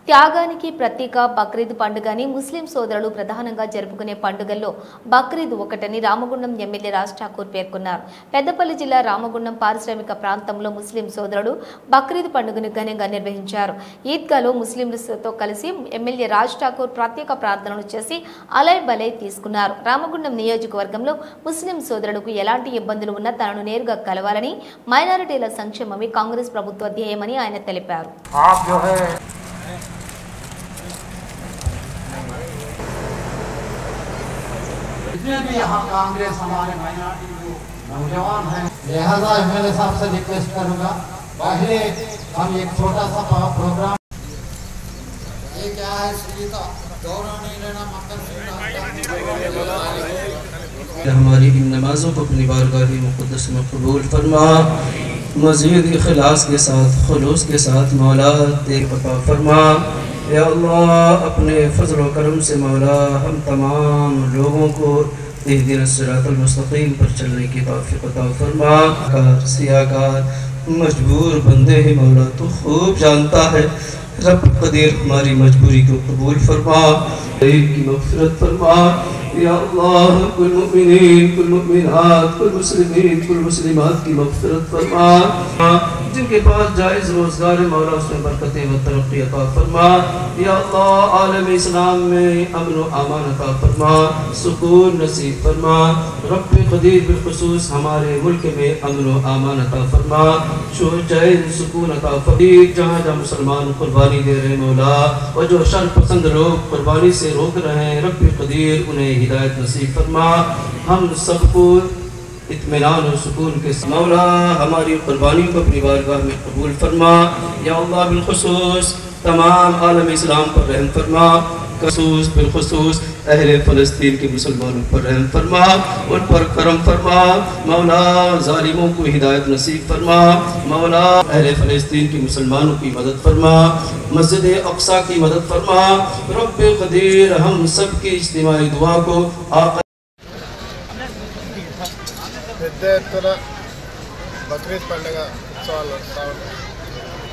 త్యాగానికి ప్రతీక బక్రీద్ పండుగని ముస్లిం సోదరులు ప్రధానంగా జరుపుకునే పండుగల్లో బక్రీద్ ఒకటని రామగుండం ఎమ్మెల్యే రాజ్ ఠాకూర్ పేర్కొన్నారు. పెద్దపల్లి జిల్లా రామగుండం పారిశ్రామిక ప్రాంతంలో ముస్లిం సోదరులు బక్రీద్ పండుగను ఘనంగా నిర్వహించారు. ఈద్గాలో ముస్లింలతో కలిసి ఎమ్మెల్యే రాజ్ ఠాకూర్ ప్రత్యేక ప్రార్థనలు చేసి అలై బలై తీసుకున్నారు. రామగుండం నియోజకవర్గంలో ముస్లిం సోదరులకు ఎలాంటి ఇబ్బందులు ఉన్నా తనను నేరుగా కలవాలని, మైనారిటీల సంక్షేమమే కాంగ్రెస్ ప్రభుత్వ ధ్యేయమని ఆయన తెలిపారు. जितने भी यहाँ कांग्रेस हमारे माइनॉरिटी नौजवान हैं, लिहाजा एमएलए साहब से रिक्वेस्ट करूँगा, पहले हम एक छोटा सा प्रोग्राम, ये क्या है श्रीता दौरा नहीं लेना हमारी इन नमाज़ों को अपनी बारगाह मुक़द्दस में कबूल फरमा, मज़ीद इखलास के साथ खुलूस के साथ मौला तेरे अता फरमा। या अल्लाह अपने फजल व करम से मौला हम तमाम लोगों को इहदिना सिरातल मुस्तक़ीम पर चलने की तौफ़ीक़ अता फरमा। सियाकार मजबूर बंदे हैं मौला तो खूब जानता है, रब क़दीर हमारी मजबूरी को कबूल फरमा, की मग़फ़िरत फरमा। या अल्लाह कुल मुमिनीन कुल मुमिनात कुल मुस्लिमीन कुल मुस्लिमात की मग़फ़िरत फरमा। जिनके पास जायज़ रोज़गार है मौला उसमें बरकत व तरक्की अता फरमा। या अल्लाह आलम इस्लाम में अमन व अमान अता फरमा, सुकून नसीब फरमा। रब्बे क़दीर बिलख़ुसूस हमारे मुल्क में अमन व अमान अता फरमा, चैन सुकून अता फरमा। जहाँ जहाँ मुसलमान कुर्बानी दे रहे मौला और जो शर पसंद लोग कुर्बानी से रोक रहे हैं, रब्बे क़दीर उन्हें हिदायत नसीब फरमा। हम सबको इत्मीनान और सुकून के मौला हमारी कुर्बानी को अपनी बारगाह में कबूल फरमा। या अल्लाह बिलख़ुसूस तमाम आलम इस्लाम पर रहम फरमा, खसूस बिलख़ुसूस अहले फ़लस्तीन के मुसलमानों पर रहम फरमा, उन पर करम फरमा। मौला ज़ालिमों को हिदायत नसीब फरमा, मौला अहले फ़लस्तीन के मुसलमानों की मदद फरमा, मस्जिद अक़सा की मदद फरमा। रब्बे क़दीर हम सब की इज्तिमाई दुआ को పెద్ద ఎత్తున బక్రీద్ పండుగ ఉత్సవాలు వస్తూ ఉంటాయి.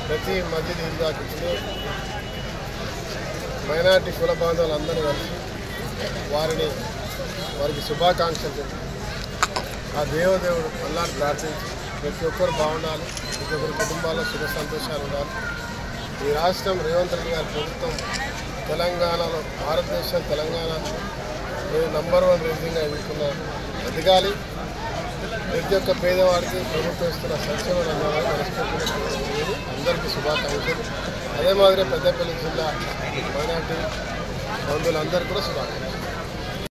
ప్రతి మస్జిద్ హిందాకులు మైనార్టీ కుల బాంధవులందరూ కలిసి వారికి శుభాకాంక్షలు చెప్పి ఆ దేవుడు అల్లాహ్ని ప్రార్థించి ప్రతి ఒక్కరు బాగుండాలి, ప్రతి ఒక్కరి కుటుంబాల్లో సుఖ సంతోషాలు ఉండాలి. ఈ రాష్ట్రం రేవంత్ రెడ్డి గారి ప్రభుత్వం తెలంగాణలో భారతదేశం తెలంగాణ నంబర్ 1 రేటింగ్గా ఎదుర్కొన్న ఎదగాలి. ప్రతి ఒక్క పేదవాడికి ప్రభుత్వం ఇస్తున్న సంక్షేమ రంగాలను మనస్ఫూర్తిగా అందరికీ శుభాకాంక్షలు. అదే మాదిరి పెద్దపల్లి జిల్లా మైనార్టీ బంధువులందరికీ కూడా శుభాకాంక్షలు.